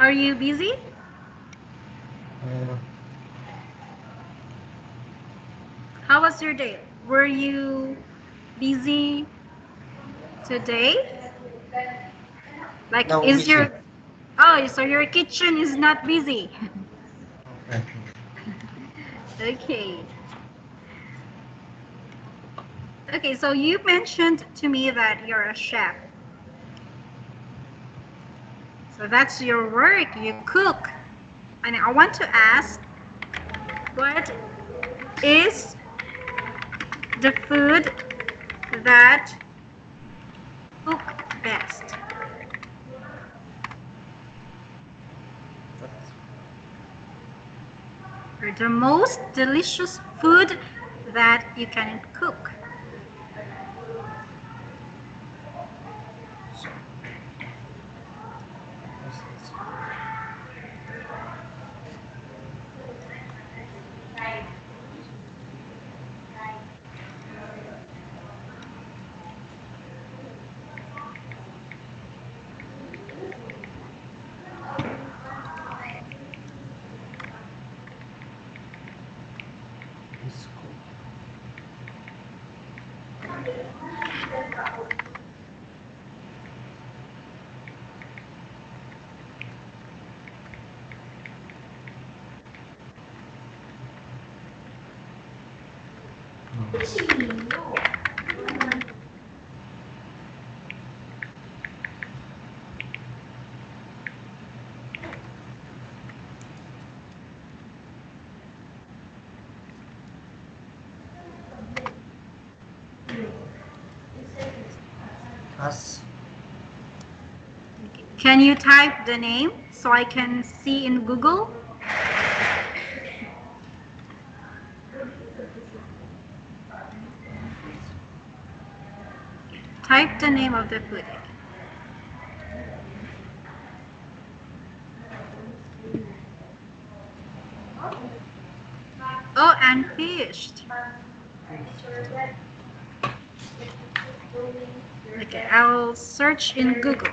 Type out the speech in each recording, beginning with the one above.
Are you busy? Uh, How was your day? Were you busy today? Like, Now is busy. your... Oh, so your kitchen is not busy. Okay. Okay. Okay, so you mentioned to me that you're a chef. So that's your work, you cook. And I want to ask, what is the food that cook best? That's Or the most delicious food that you can cook? so. That's it's cool. As Can you type the name so I can see in Google? Type the name of the food. Oh, and fish. Okay, I'll search in Google.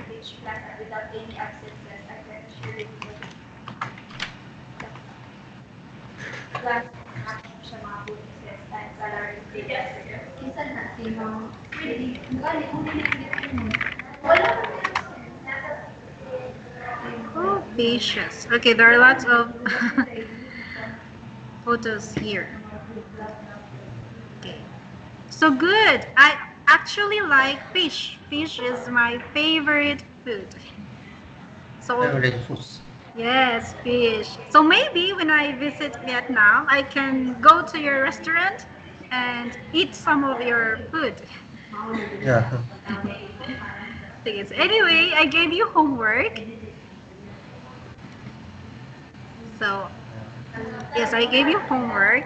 Oh, fishes. Okay, there are lots of photos here. Okay. So good. I actually like fish. Fish is my favorite food. So, favorite foods. yes, fish. So maybe when I visit Vietnam, I can go to your restaurant and eat some of your food. Yeah. Yes. Anyway, I gave you homework. So, yes, I gave you homework.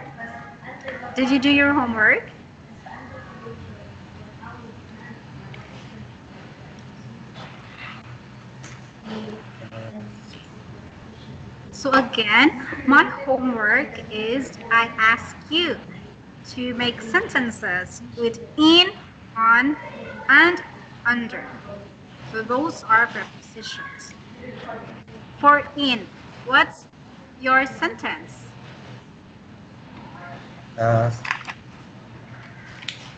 Did you do your homework? Uh, So again, my homework is I ask you to make sentences with in, on, and under. So those are prepositions. For in, what's your sentence? uh,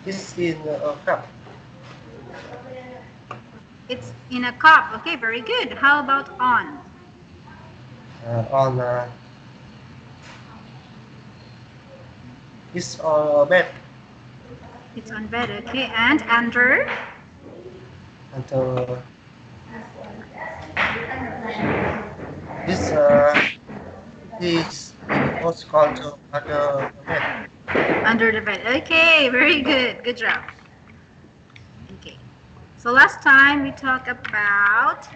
it's in a cup. It's in a cup. Okay, very good. How about on? On it's on a bed. It's on bed. Okay, and under? And this is what's called under the bed. Under the bed. Okay, very good. Good job. Okay. So last time we talked about...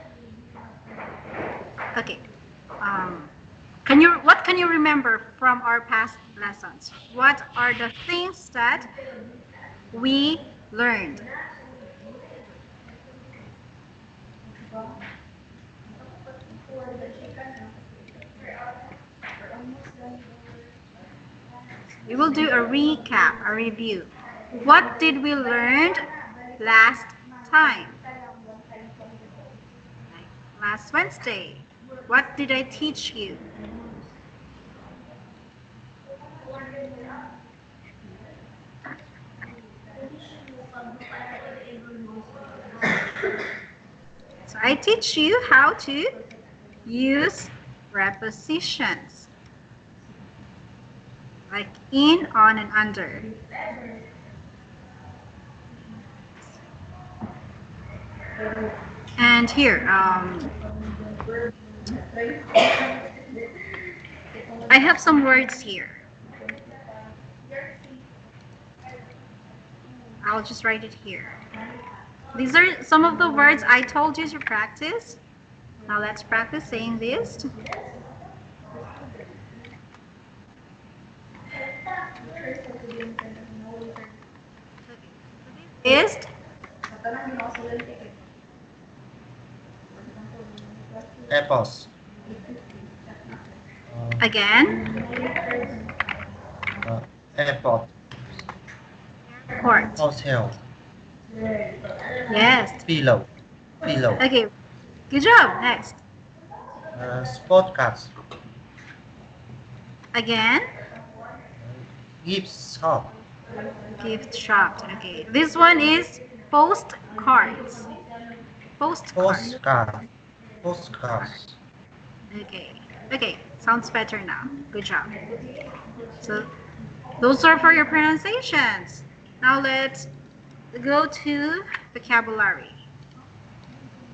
Okay. Um, what can you remember from our past lessons? What are the things that we learned? We will do a recap, a review. What did we learn last time? Like last Wednesday. What did I teach you? So I teach you how to use prepositions like in, on, and under. And here, I have some words here. I'll just write it here. These are some of the words I told you to practice. Now let's practice saying this. Is Apples. again, Airport. court. Hotel. Yes. Pillow. Pillow. Okay. Good job. Next. Sport cards. Again, Gift shop. gift shop. Okay. This one is postcards. Postcards. Postcard. Postcards. Okay. Okay. Sounds better now. Good job. So those are for your pronunciations. Now let's go to vocabulary.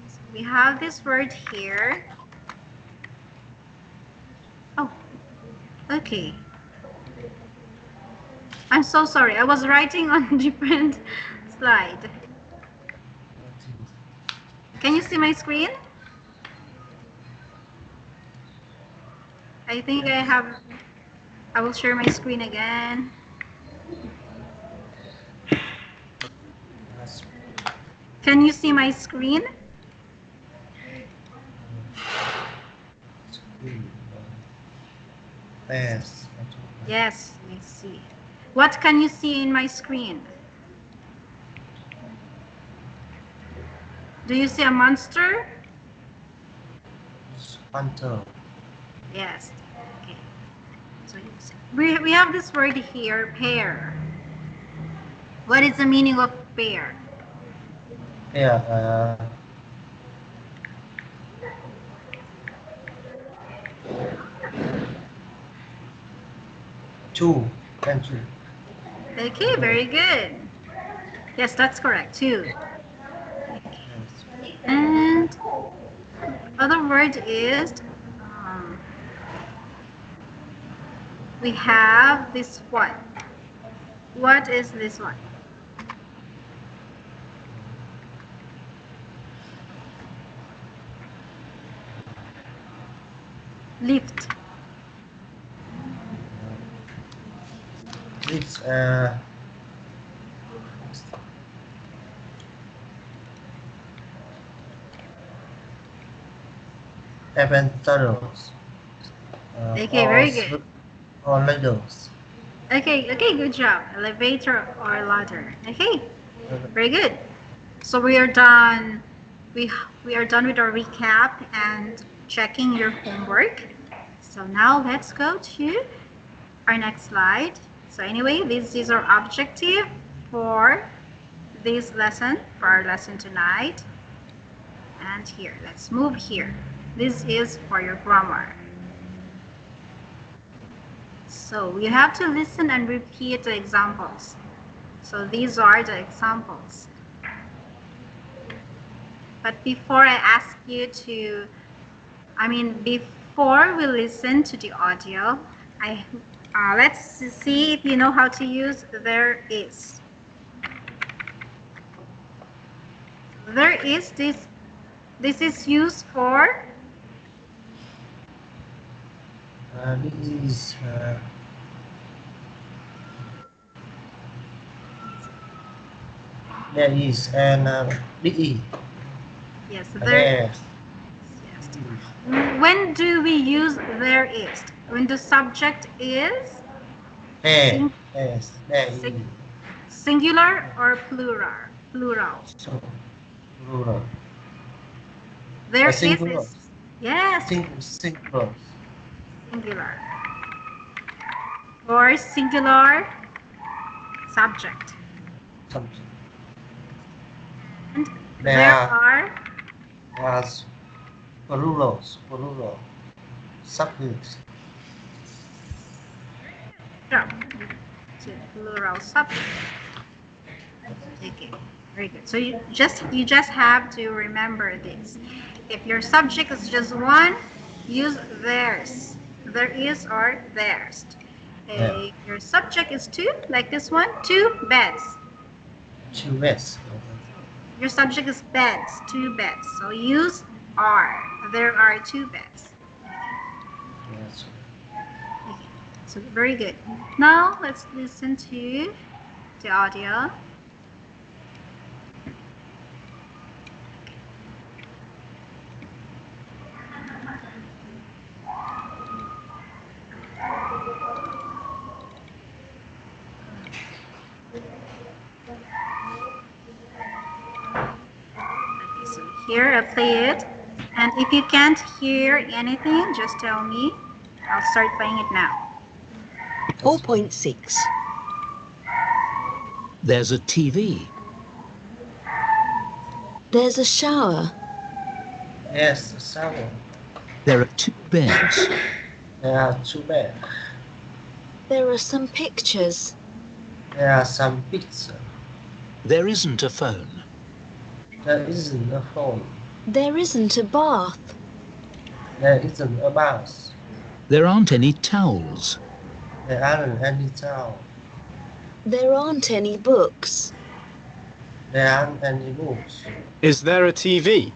So we have this word here. Oh, okay. I'm so sorry. I was writing on a different slide. Can you see my screen? I think I will share my screen again. Can you see my screen? Yes. Yes, I see. What can you see in my screen? Do you see a monster? Hunter. Yes. Okay. So we have this word here, pair. What is the meaning of pair? Yeah. Two and two. Okay, very good. Yes, that's correct. Two. And other word is we have this one. What is this one? Lift. It's adventurous. Okay, very good. Or ladders. Okay, good job. Elevator or ladder. Okay, very good. So we are done. We are done with our recap and checking your homework. So now let's go to our next slide. So anyway, this is our objective for this lesson, for our lesson tonight. And here, let's move here. This is for your grammar. So you have to listen and repeat the examples. So these are the examples. But before I ask you to, before we listen to the audio, let's see if you know how to use there is. There is this is used for This is there is and be. yes, there. Yes. When do we use there is? When the subject is There. Yes. There is. Singular or plural? Plural. So, plural. There singular. Yes. Singular. Singular. Or singular subject. Subject. And There there are are plural subjects. plural subject. Okay, very good. So you just have to remember this. If your subject is just one, use theirs. There is or theirs. Yeah. If your subject is two, like this one, two beds. Two beds. Your subject is beds, two beds. So use are. There are two beds. Yes. Okay, so very good. Now let's listen to the audio. Okay, so here I play it. And if you can't hear anything, just tell me. I'll start playing it now. 4.6. There's a TV. There's a shower. Yes, seven. There are two beds. There are two beds. There are some pictures. There are some pictures. There isn't a phone. There isn't a phone. There isn't a bath. There isn't a bus. There aren't any towels. There aren't any towels. There aren't any books. There aren't any books. Is there a TV?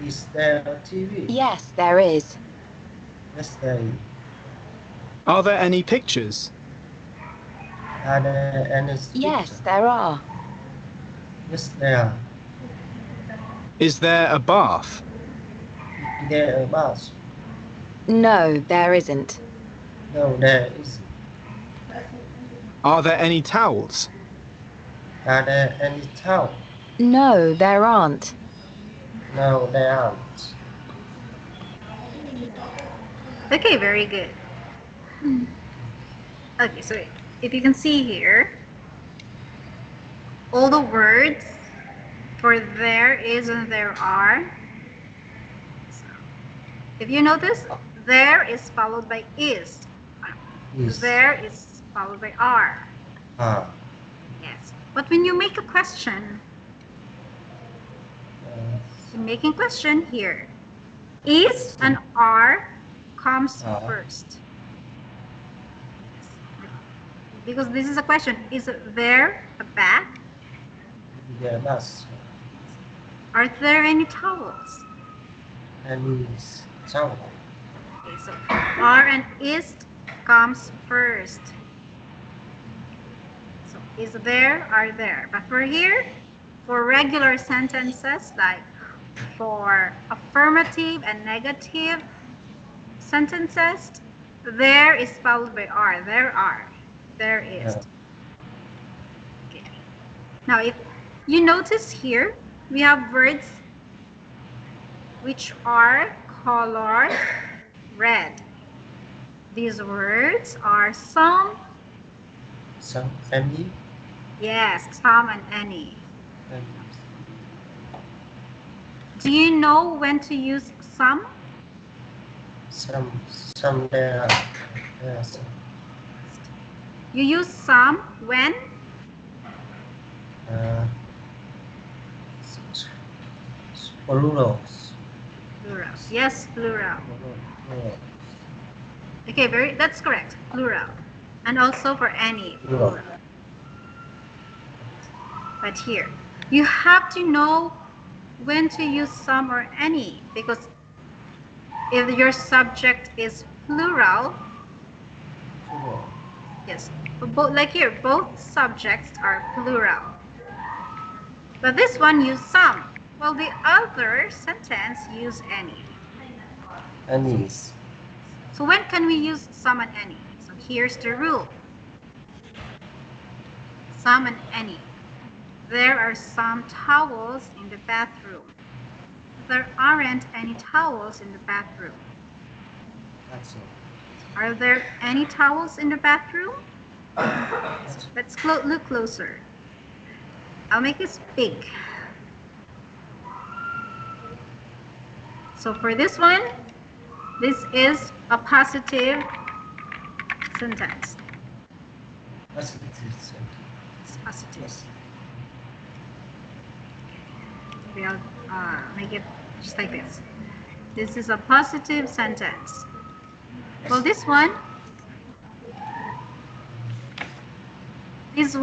Is there a TV? Yes, there is. Yes, there is. Are there any pictures? Are there any Yes, pictures? there are. Yes, there are. Is there a bath? Is there a bus? No, there isn't. No, there isn't. Are there any towels? Are there any towels? No, there aren't. No, there aren't. Okay, very good. Okay, so if you can see here, all the words for there is and there are. So, if you notice, there is followed by is. Is. There is followed by are. Ah. Yes. But when you make a question, making question here, is and are comes first. Because this is a question. Is there a bath? Yeah, bus. Are there any towels? Any towel. Okay, so are and is comes first. So is there, are there. But for here, for regular sentences, like for affirmative and negative sentences, there is followed by are. There are. There is. Yeah. Okay. Now, if you notice here, we have words which are colored red. These words are some. Some, any, Yes, some and any. and Do you know when to use some? some there are. There are some. You use some when? Plurals. Plural. Yes, plural. Plural. Okay, that's correct. Plural. And also for any. Plural. But here, you have to know when to use some or any, because if your subject is plural, Plural. yes, both, like here, both subjects are plural. But this one use some, while the other sentence use any. Any's. So when can we use some and any? So here's the rule. Some and any. There are some towels in the bathroom. There aren't any towels in the bathroom. That's all. Are there any towels in the bathroom? Let's look closer. I'll make this big. So for this one, this is a positive sentence. That's it. It's positive. Maybe I'll make it just like this. This is a positive sentence. Well, this one is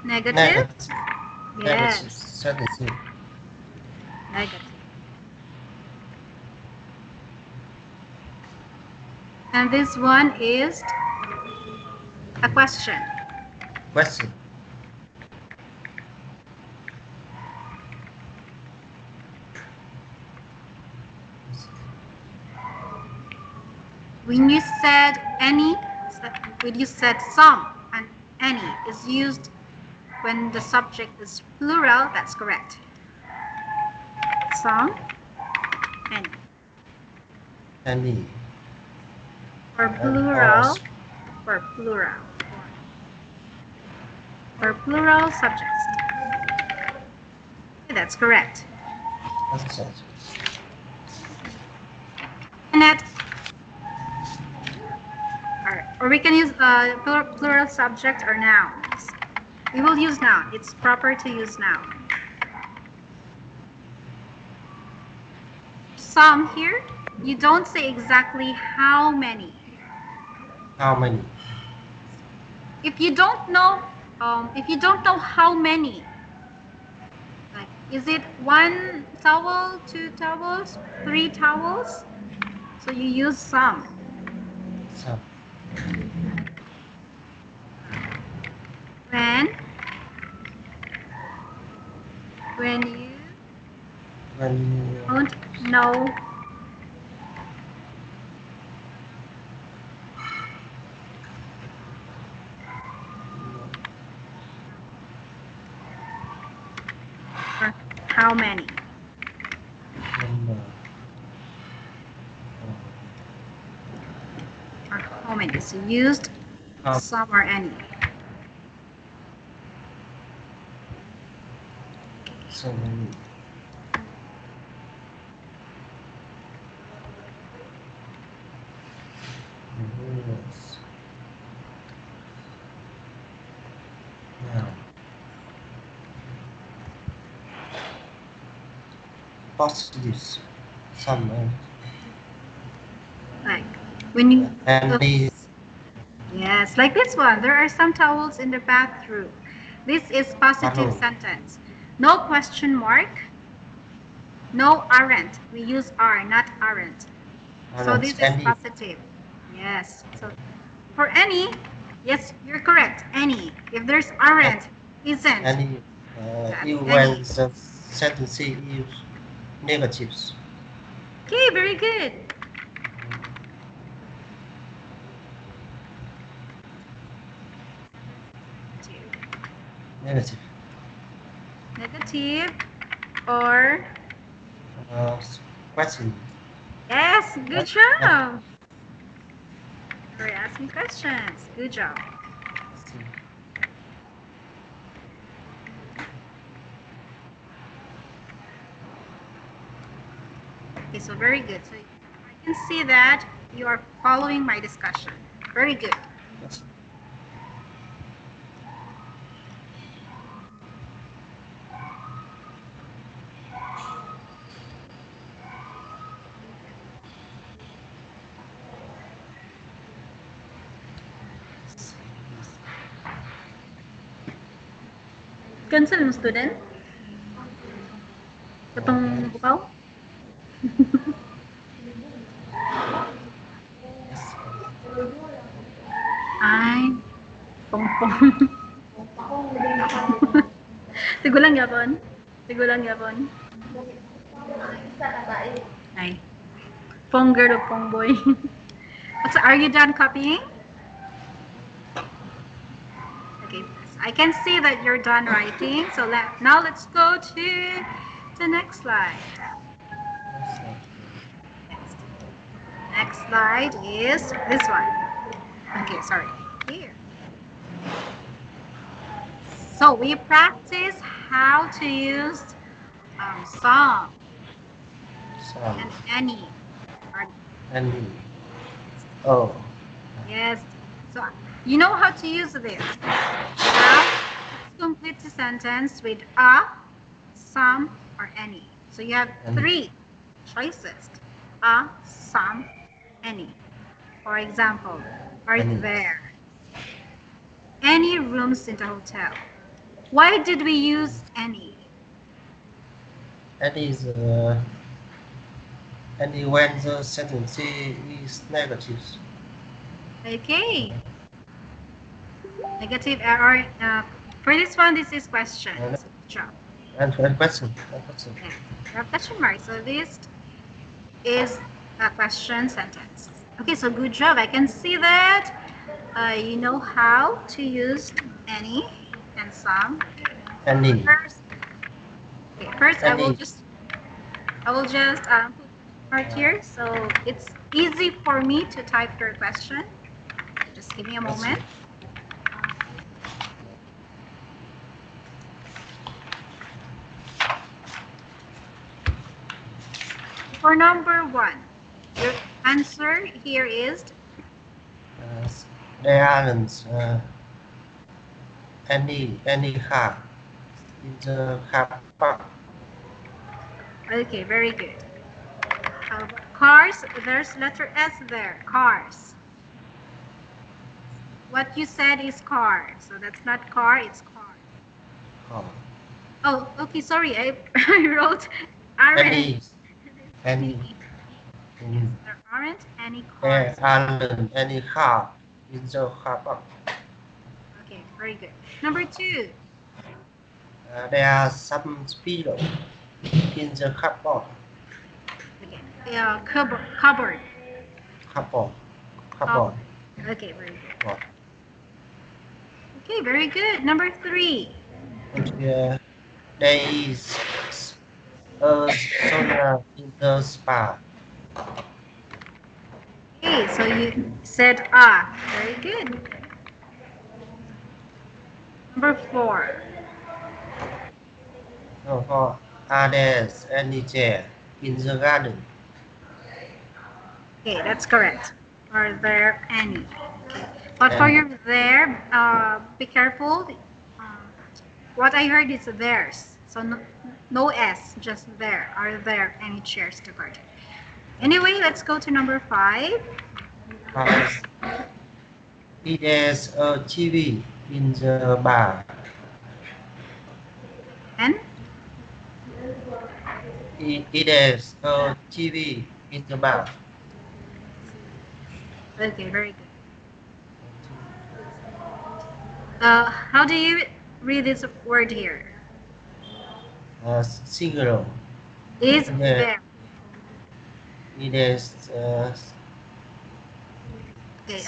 negative. Negative. Yes, Sentence. negative. And this one is a question. Question. When you said any, when you said some and any is used when the subject is plural, that's correct. Some, any. Any. For plural, for plural. For plural subjects. Okay, that's correct. That's it. And or we can use plural subject or nouns. We will use noun. It's proper to use noun. Some here, you don't say exactly how many. How many? If you don't know how many, like is it 1 towel, 2 towels, 3 towels? So you use some. Some. When you When you don't know how many. Or how many. So used some or any. so many. Yes. Now. Positives. Some Like when you and these. yes, like this one. There are some towels in the bathroom. This is positive Hello. sentence. No question mark. No aren't. We use are, not aren't. So this is Any. positive. Yes. So for any, yes, you're correct. Any. If there's aren't, isn't. Any. That's You any. when the sentence use negatives. Okay, very good. Negative. Negative or Question. yes, good job. We're asking questions. Good job. Okay, so very good. So I can see that you are following my discussion. Very good. Yes. Cancel mo student? Katong bukaw? Ay, pongpong. Tigulang yapon. Tigulang yapon. Ay. Pong girl o pong boy. So are you done copying? Okay, I can see that you're done writing. So now let's go to the next slide. Next slide is this one. Okay, sorry. Here. So we practice how to use some Some. and any. Or, Any. Oh. yes. So you know how to use this. Now, let's complete the sentence with a, some, or any. So you have Any. 3 choices. A, some, any. For example, are Any. there any rooms in the hotel? Why did we use any? Any is any when the sentence is negative. Okay. Negative error. For this one, this is question. So, good job. And question. Question. Yeah. You have question mark. So this is a question sentence. Okay, so good job. I can see that you know how to use any and some. Any. First, okay, first I will Any. just put mark here, so it's easy for me to type your question. Just give me a moment. For number 1, your answer here is There aren't any car in the car park. okay, very good. Cars, there's letter S there, cars. What you said is car, so that's not car, it's car. Oh. Oh, okay, sorry, I wrote aren't. Any. There aren't any There cars. aren't any car in the car park. Okay, very good. Number 2, There are some people in the cupboard. okay, cupboard. Cupboard. Okay, very good. Cupboard. Okay, very good. Number 3, And there is a sauna in the spa. okay, so you said very good. Number 4, Are there any chair in the garden? okay, that's correct. Are there any? Okay. But for your there, be careful. What I heard is theirs. So no S, just there. Are there any chairs in the garden? Anyway, let's go to number 5. It is a TV in the bar. And It is a TV in the bar. okay, very good. How do you read this word here? Single. Is Yeah. there? It is Okay,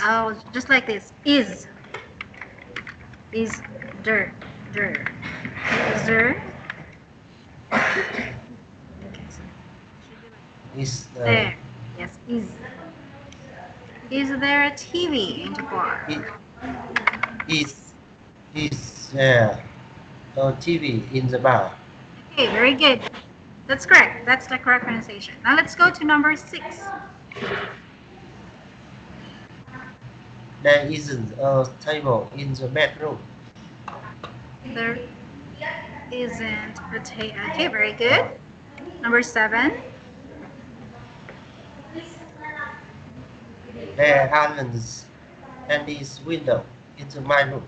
just like this. Is there? Is there? Okay, so is there. Yes, is. Is there a TV in the bar? is there a TV in the bar? Okay, very good. That's correct. That's the correct pronunciation. Now let's go to number 6. There isn't a table in the bedroom. There isn't a table. Okay, very good. Number 7. There aren't any window in my room.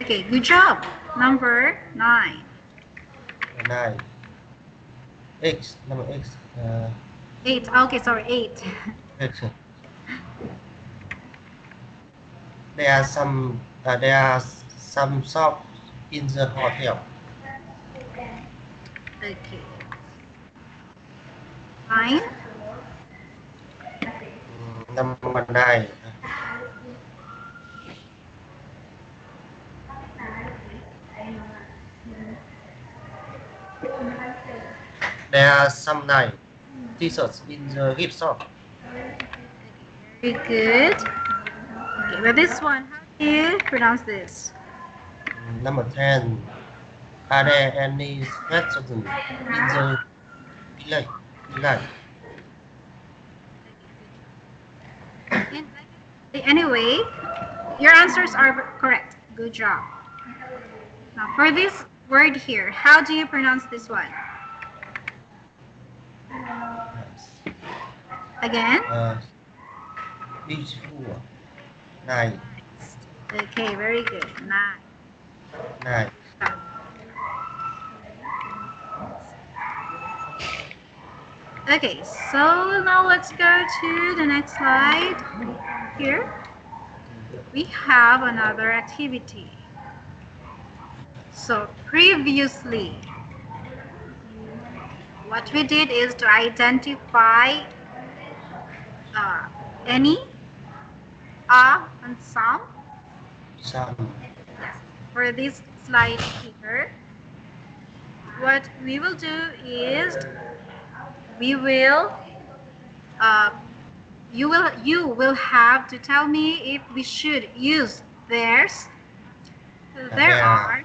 Okay, good job. Number 9. 9. Number X. 8. Okay, sorry, 8. X. There are some shops in the hotel. Okay. 9. Number 9. There are some nice t-shirts in the gift shop. Very good. Okay, but this one, how do you pronounce this? Number 10. Are there any restaurants in the village? village? Anyway, your answers are correct. Good job. Now, for this word here, how do you pronounce this one? Again? Beautiful. Nice. Okay, very good. Nice. Nice. Okay, so now let's go to the next slide. Here, we have another activity. So previously, what we did is to identify any, and some. Some. For this slide here, what we will do is we will you will have to tell me if we should use theirs, there are,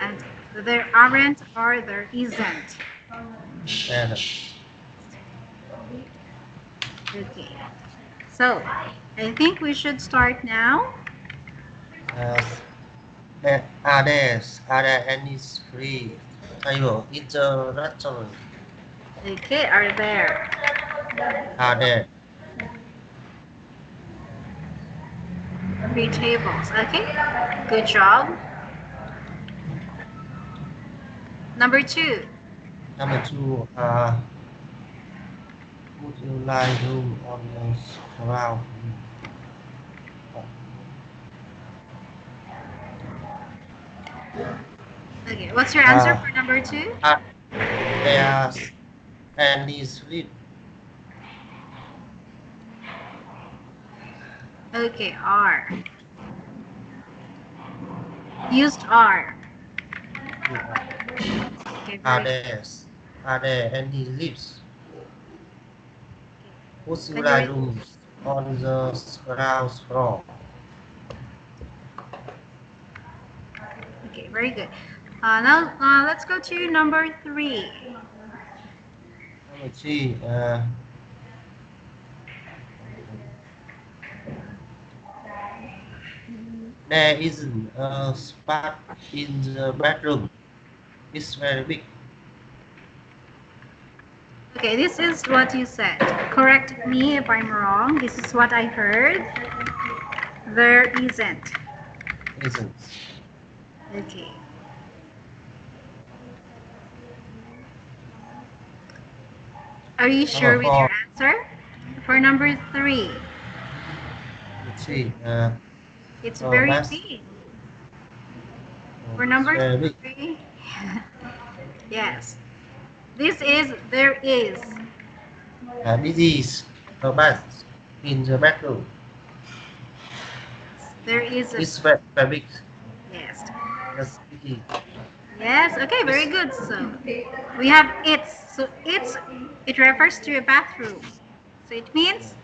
and there aren't, or there isn't. Okay, so I think we should start now. Are there any free table in the restaurant? Okay, are there? Are there? Three tables. Okay, good job. Number 2. Number 2. Would you like room on the ground? Okay, what's your answer for number 2? There's any sleep. Okay, are. Used are. Okay, Are there any leaves? Would you like rooms on the ground floor? Okay, very good. Now let's go to number 3. Number 3. There isn't a spot in the bedroom. It's very big. Okay, this is what you said. Correct me if I'm wrong. This is what I heard. There isn't. Isn't. Okay. Are you sure with your answer? For number 3. Let's see. It's very big. For number 3. Yes. This is there is. This is a bath in the bedroom. There is a. It's very big. Yes. Yes. Yes. Okay. Very good. So we have it's. So it refers to a bathroom. So it means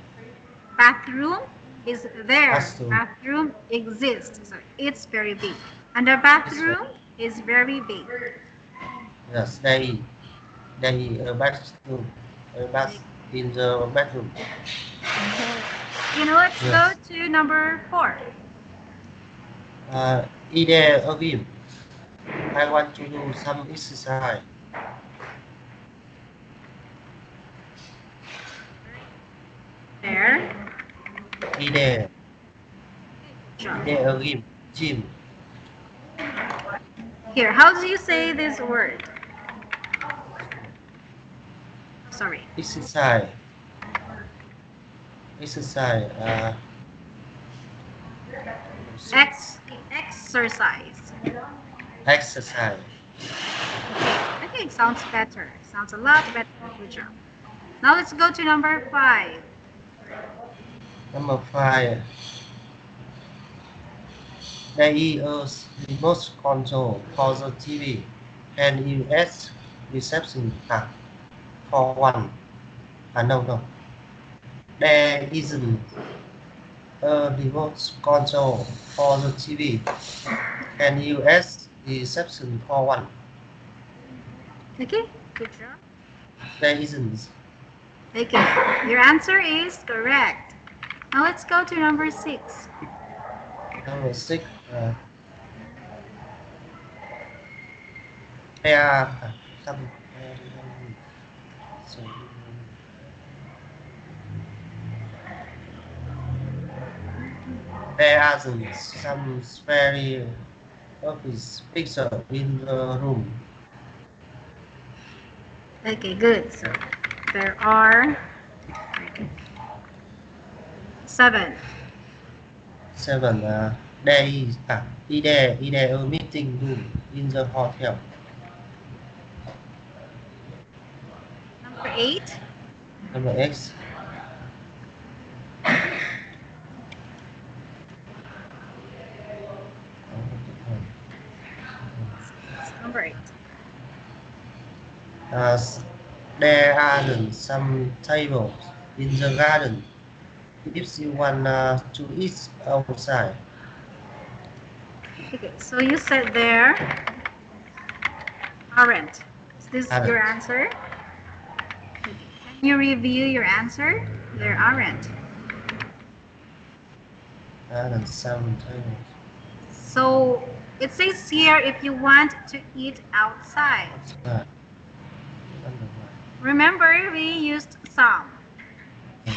bathroom is there. Bathroom exists. So it's very big. And the bathroom is very big. Yes. There is a bathroom. A bath in the bedroom. You know, let's go to number 4. Is there a gym? I want to do some exercise. There. Is there a gym? Here, how do you say this word? Sorry. Exercise. Exercise. Exercise. Okay, sounds better. Sounds a lot better. Good job. Now let's go to number 5. Number 5. There is a remote control for the TV. Can you ask reception for one. No. There isn't a remote control for the TV. Can you ask reception for one? Okay, good job. There isn't. Okay, your answer is correct. Now let's go to number 6. Number 6. There are some. There are some very obvious picture in the room. Okay, good. So there are 7. 7. There is a meeting room in the hotel. Number 8. Number X. Number 8. There are some tables in the garden if you want to eat outside. Okay, so you said there aren't. Is this your Aren't. answer? Okay. Can you review your answer? There aren't. Some tables. So it says here if you want to eat outside. Outside. Remember we used some.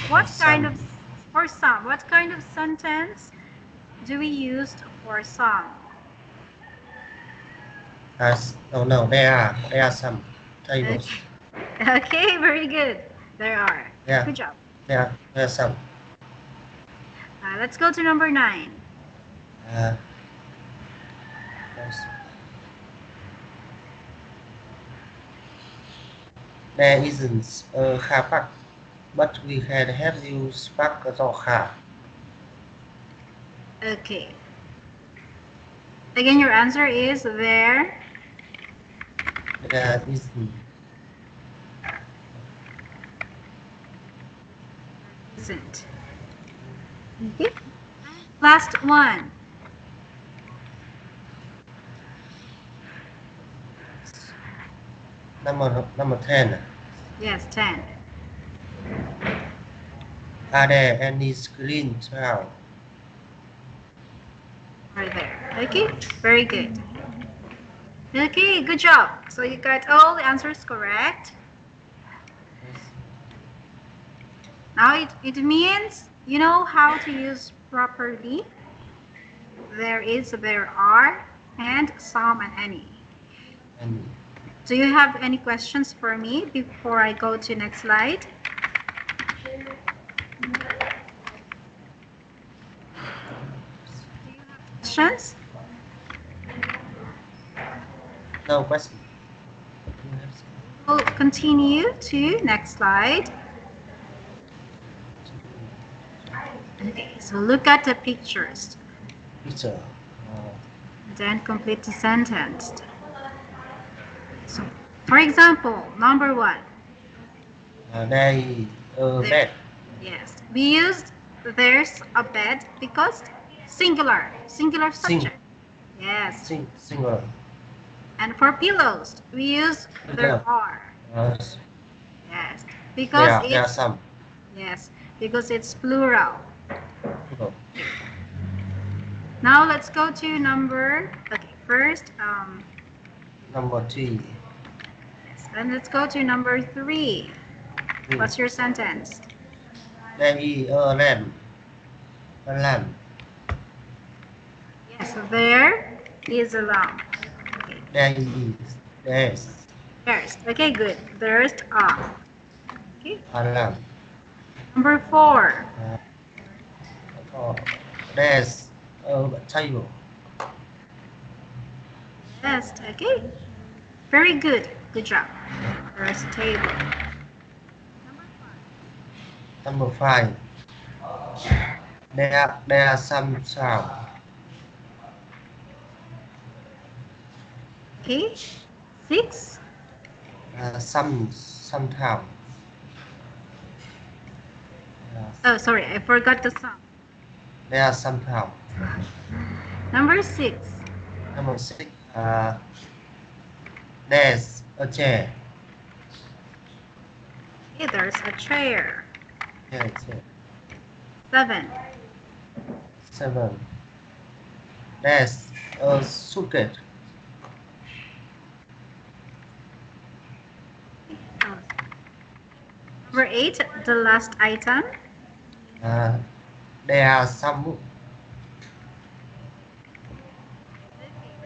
What kind of sentence do we use for some? No, there are some tables. Okay, very good. There are. Yeah. Good job. There are some. Let's go to number 9. Yes. There isn't a car park, but we can help you park your car. Okay. Again, your answer is there. There isn't. Isn't. Okay. Last one. Number 10. Yes, 10. Are there any screen trial? Right there. Okay, very good. Okay, good job. So you got all the answers correct. Now it means you know how to use properly. There are, and some and any. And Do you have any questions for me before I go to next slide? Questions? no question. We'll continue to next slide. Okay, so look at the pictures. Picture. Then complete the sentence. So, for example, number 1. There is a bed. Yes, we used there's a bed because singular subject. Yes, Singular. and for pillows, we use there Pillow. are. Yes. Yes, because There are it's some. yes, because it's plural. Plural. Now let's go to first Number 3. yes, then let's go to number 3. What's your sentence? There is a lamp. A lamp. Yes, there is a lamp. Okay. There's There's. Okay, good. There's a. Okay. a lamp. Number 4. There's a table. Yes. Okay. Very good. Good job. There's a table. Number 5. There are some sound. Okay. 6. Some town. Oh, sorry, I forgot the song. There are some town. Number 6. Number 6. There's a chair. Okay, there's a chair. Yeah, chair. 7. 7. There's a suitcase. Oh. Number 8, the last item. There are some books.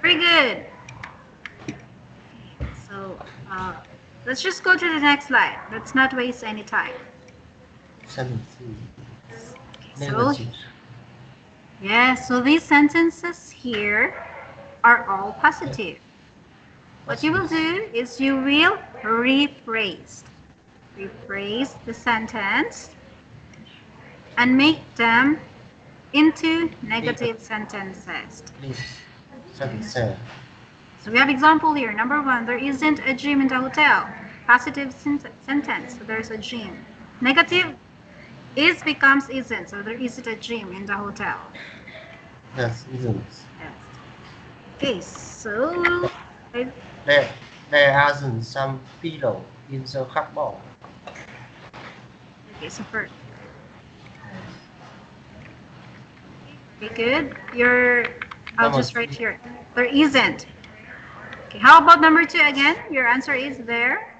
Very good. So let's just go to the next slide. Let's not waste any time. 17. Okay, so yeah, so these sentences here are all positive. What you will do is you will rephrase the sentence and make them into negative sentences. Please. Sentence. So we have example here. Number 1, there isn't a gym in the hotel. Positive sentence, so there's a gym. Negative is becomes isn't, so there isn't a gym in the hotel. Yes, isn't. Yes. Okay, so There aren't some pillow in the cupboard. okay, so first. Okay, good. I'll Number just write here. There isn't. Okay, how about number 2 again? Your answer is there.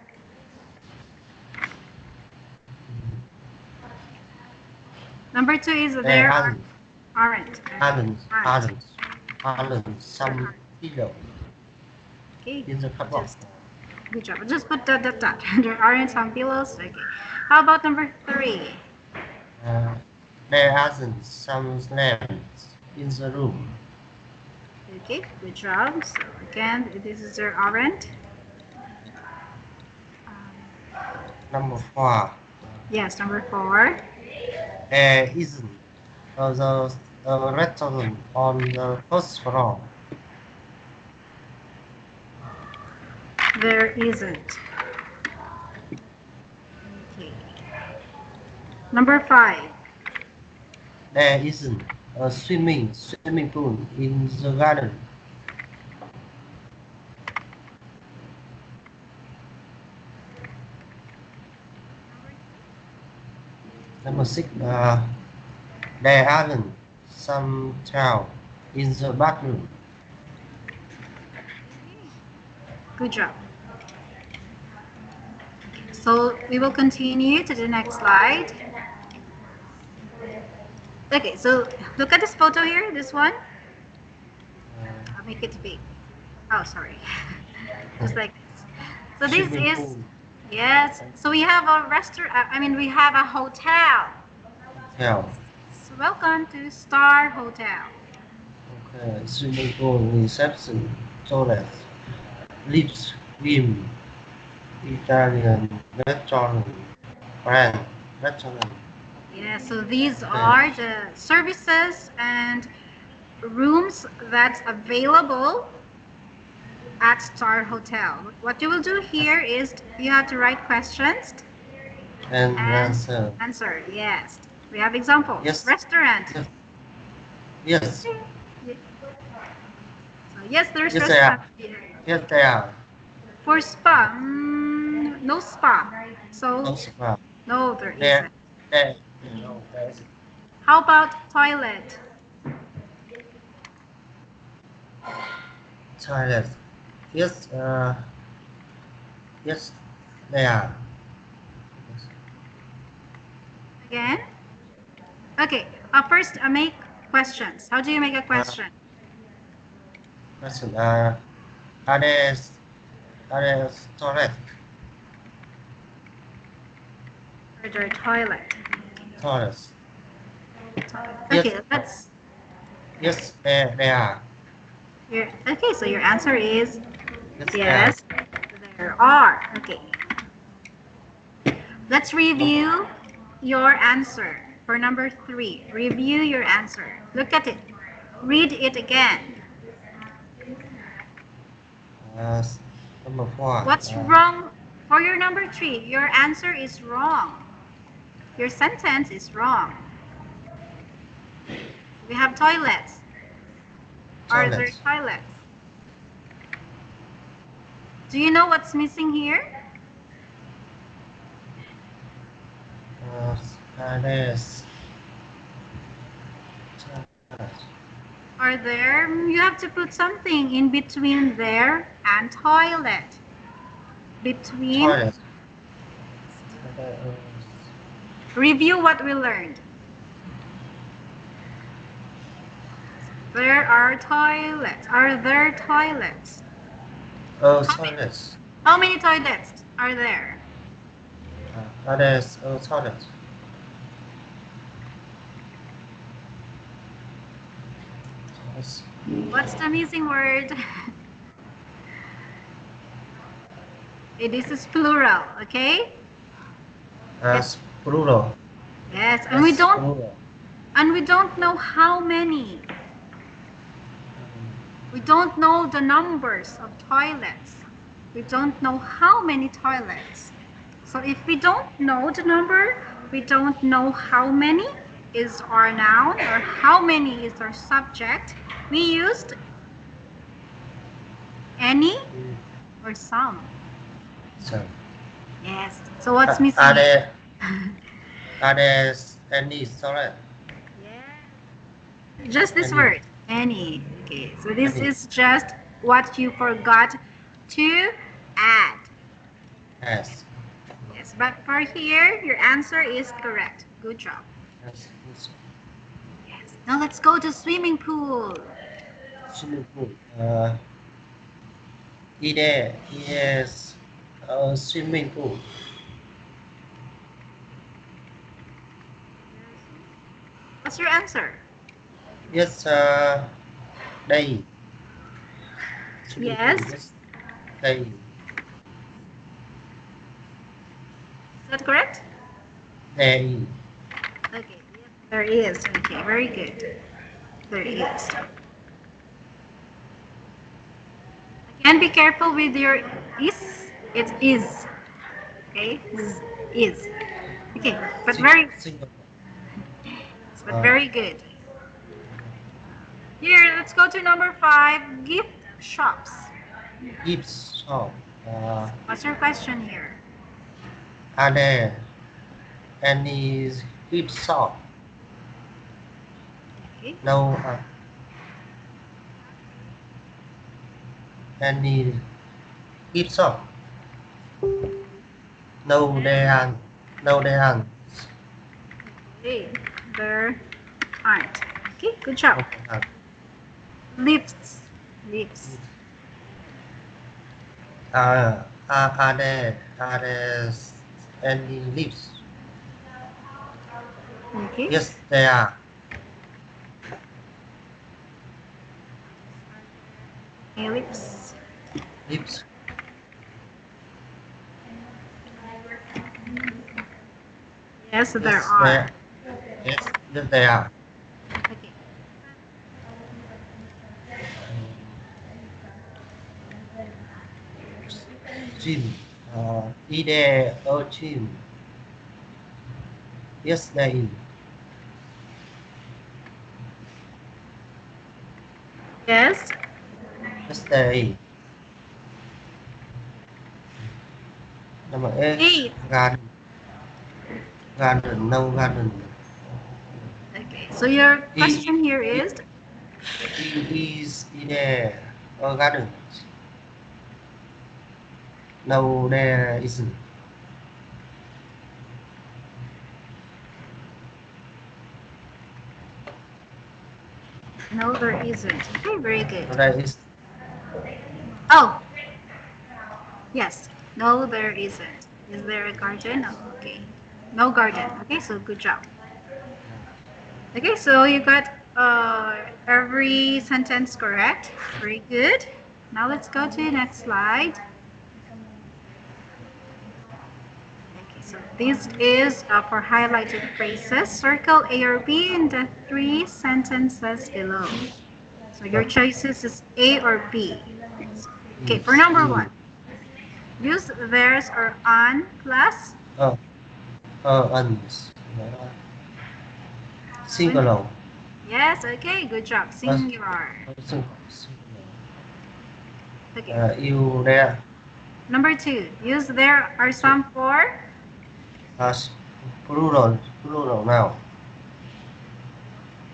Number 2 is there aren't. Aren't some pillow Okay. in the cupboard. Good job. Just put that. There aren't some pillows. Okay. How about number 3? There aren't some lamps in the room. Okay. Good job. So again, this is there aren't. Number 4. Yes. Number 4. There isn't a restaurant on the first floor. There isn't. Okay. Number 5. There isn't a swimming pool in the garden. Number 6. There aren't some towel in the bathroom. Good job. So we will continue to the next slide. Okay, so look at this photo here, this one. I'll make it big. Oh, sorry. Just like this. So this Swimming is, pool. yes. So we have a restaurant, we have a hotel. Hotel. So welcome to Star Hotel. Okay. Swimming pool, reception, toilet, lift, gym, Italian restaurant, brand restaurant. Yeah, so these are the services and rooms that's available at Star Hotel. What you will do here is you have to write questions And and answer. answer. Yes. We have examples. Yes. Restaurant. Yes. So yes, there's Yes, they are. restaurant here. Yes, they are. For spa, no spa. So No spa. no, there There, isn't. there is How about toilet? toilet. Yes, yes, they are. Again? Okay. First, make questions. How do you make a question? Question. Are there toilet? Or their toilet. Toilets. Okay, Yes. let's. Yes, they are. Okay, so your answer is Yes, yes. There are. Okay. Let's review your answer for number 3. Review your answer. Look at it. Read it again. Number 4. What's wrong? For your number 3, your answer is wrong. Your sentence is wrong. We have toilets. Are there Toilets. toilets? Do you know what's missing here? There's toilets. Are there? You have to put something in between there and toilet. Between. Toilets. Review what we learned. There are toilets. Are there toilets? Toilets. How many toilets are there? There's a toilet. Yes. What's the missing word? This is plural, okay? Plural. Yes, Yes, plural. and we don't know how many. We don't know the numbers of toilets. We don't know how many toilets. So if we don't know the number, we don't know how many is our noun or how many is our subject. We used any or some. So, Yes. So what's missing? are there any toilet? Yeah. Just this Any. word, any. Okay, so this Any. is just what you forgot to add. Yes. Yes, but for here, your answer is correct. Good job. Yes. Yes. Yes. Now let's go to swimming pool. Swimming pool. Is a swimming pool. What's your answer? Yes. Đây. Swimming Yes. pool. Yes. Đây. Is that correct? Đây. Okay. Yes, there is. Okay, very good. There is. Again, be careful with your is. It is. Okay, is. Okay, but Singapore. very good. Here, let's go to number 5. Gift shops. Gift shop. What's your question here? Are there any gift shop? Okay. No. Any gift shop? No, there aren't. No, there aren't. Okay, there aren't. Okay, good job. Okay. Lifts. Lifts. Are there any lifts? Okay. Yes, there are. Lifts. Lifts. Yes, there Yes, are. Yes, there are. Okay. Gym. Is there a gym? Yes, there is. Yes. Yes, there is. Number 8. 8. Garden. Garden. No garden. Okay. So your question here is Is there a garden? No, there isn't. no, there isn't. Okay, very good. There is. Oh. Yes. No, there isn't. Is there a garden? No. Okay. No garden. Okay, so good job. Okay, so you got every sentence correct. Very good. Now let's go to the next slide. Okay, so this is for highlighted phrases. Circle A or B in the 3 sentences below. So your choices is A or B. Okay, for number 1. Use theirs or on plus. Uns. Singular. Yes, okay, good job. Singular. Singular. Okay. You there. Number 2, use there or some for. Plural. Plural now.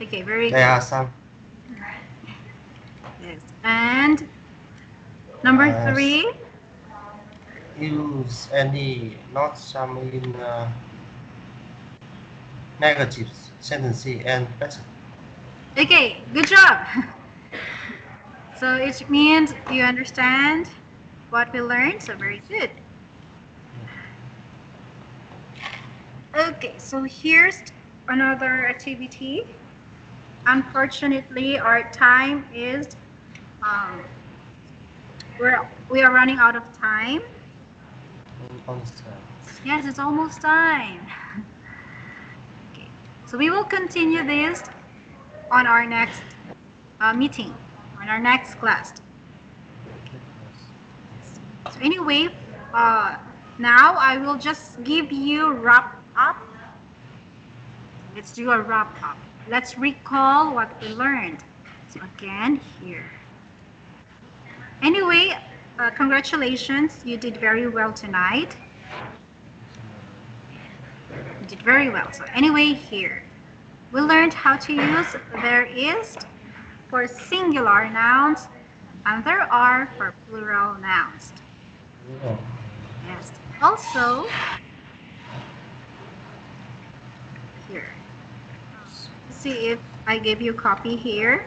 Okay, very There good. are some. Yes. And number Uh, 3, Use any, not some in negative sentence and present. okay, good job. So it means you understand what we learned, so very good. Okay, so here's another activity. Unfortunately, our time is, um, we are running out of time. Understand. Yes, it's almost time. Okay, so we will continue this on our next meeting, on our next class. So anyway, now I will just give you wrap up. Let's do a wrap up. Let's recall what we learned. So again, here. Anyway, congratulations. You did very well tonight. You did very well. So anyway, here. We learned how to use there is for singular nouns and there are for plural nouns. Yeah. Yes. Also, here. See if I give you a copy here.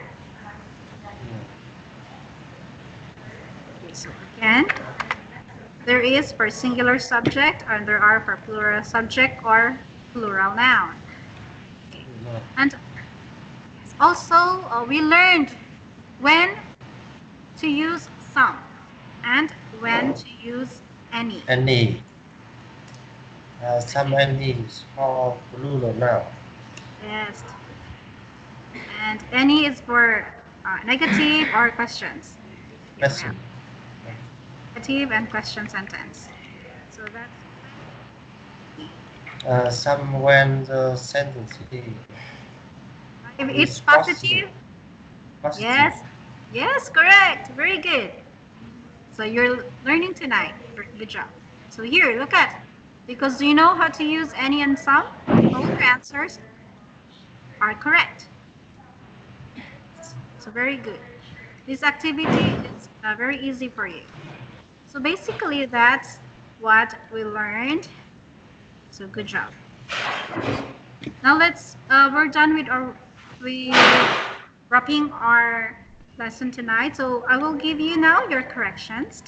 Okay, so again, there is for singular subject and there are for plural subject or plural noun. Okay. And also, we learned when to use some and when to use any. Any. Some any is for plural now. Yes. And any is for negative or questions. Question. Negative and question sentence. So that's Some when the sentence if is it's positive. positive. Yes. Yes, correct. Very good. So you're learning tonight. Good job. So here, look at. Because you know how to use any and some, all your answers are correct. So very good. This activity is very easy for you. So basically, that's what we learned. So good job. Now we're done with wrapping our lesson tonight. So I will give you now your corrections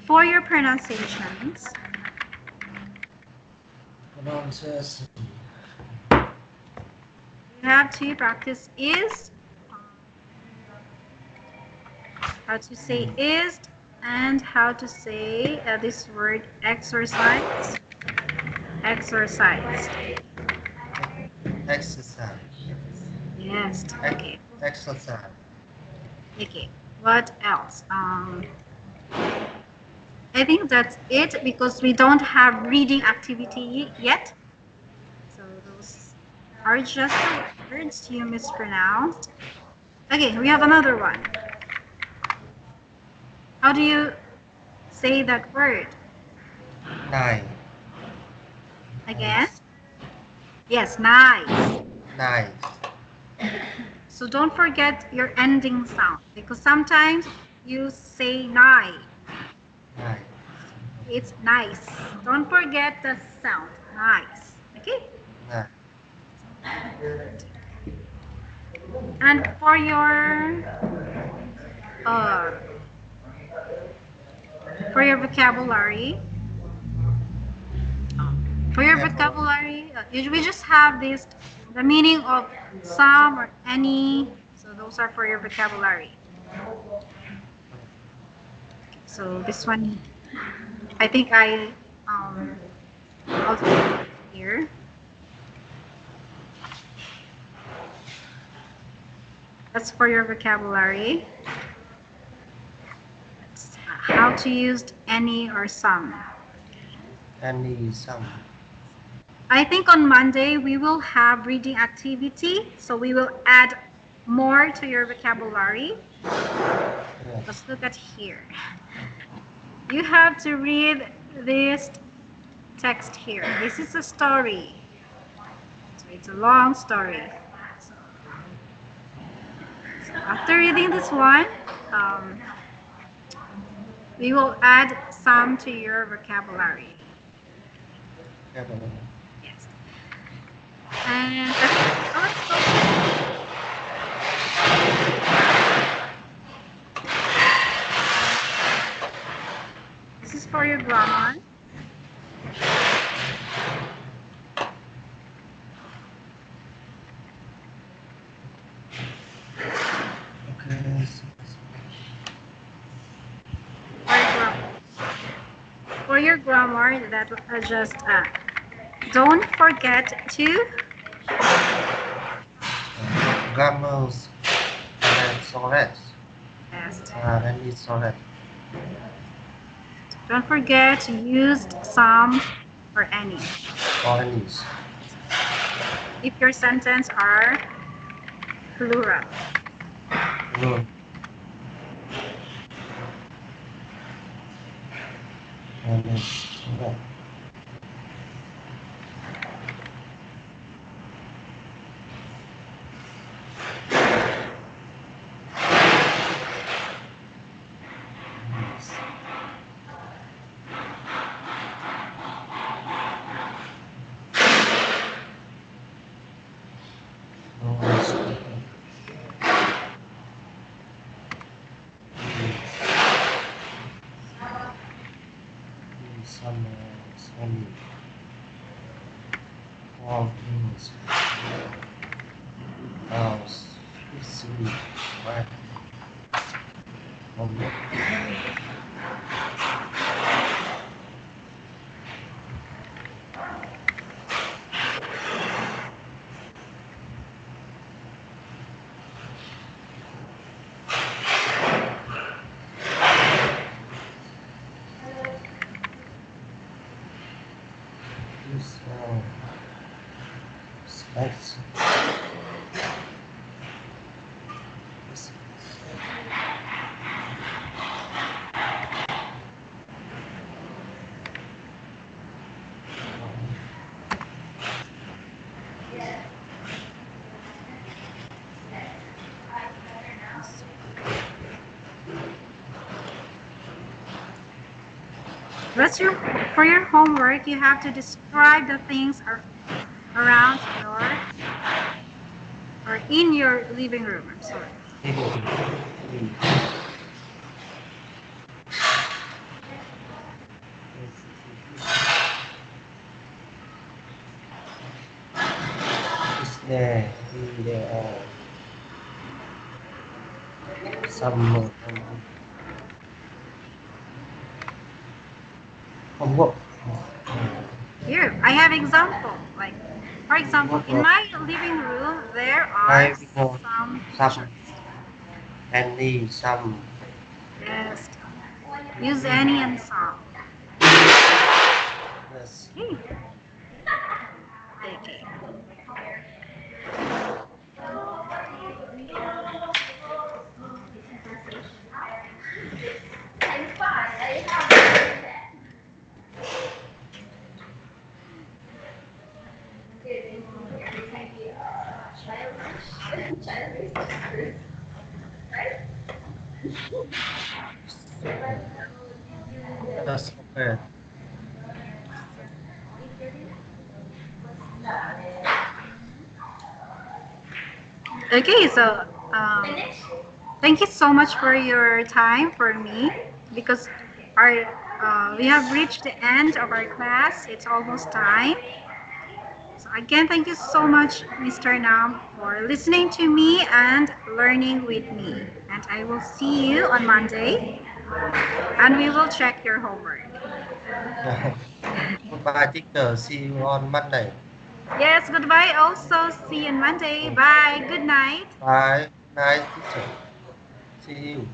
for your pronunciations. Pronunciation. You have to practice is, how to say is, and how to say this word exercise. Exercise. Exercise. Yes. Okay. Exercise. Okay. What else? I think that's it because we don't have reading activity yet. So those are just the words you mispronounced. Okay, we have another one. How do you say that word? Nine. Again? Yes, nice. Nice. So don't forget your ending sound because sometimes you say nice. Nice. It's nice. Don't forget the sound. Nice. Okay? Nice. And for your vocabulary, we just have this, the meaning of some or any. So those are for your vocabulary. So this one, I think I'll do it here. That's for your vocabulary. How how to use any or some. Any, some. I think on Monday we will have reading activity, so we will add more to your vocabulary. Yeah. Let's look at here. You have to read this text here. This is a story. So it's a long story. So after reading this one, we will add some to your vocabulary. Vocabulary. Yes. And let's go. This is for your grammar. Okay. For your grammar, that just don't forget to Grammars and sonnet. yes, And it's sonnet. don't forget to use some or any. Or any. If your sentence are plural. Good. And it's sonnet. Some all things it's right. This spice. This That's your for your homework. You have to describe the things around your or in your living room. I'm sorry. is there. There are some homework. Here, I have example. Like, for example, in my living room, there are some Some. Any, some. yes. Use any and some. Yes. Okay. Okay. That's okay. Okay, so thank you so much for your time for me because our we have reached the end of our class. It's almost time. So again, thank you so much, Mr. Nam, for listening to me and learning with me. And I will see you on Monday, and we will check your homework. Goodbye, teacher. See you on Monday. Yes, goodbye. Also, see you on Monday. Bye. Good night. Bye. Nice teacher. See you.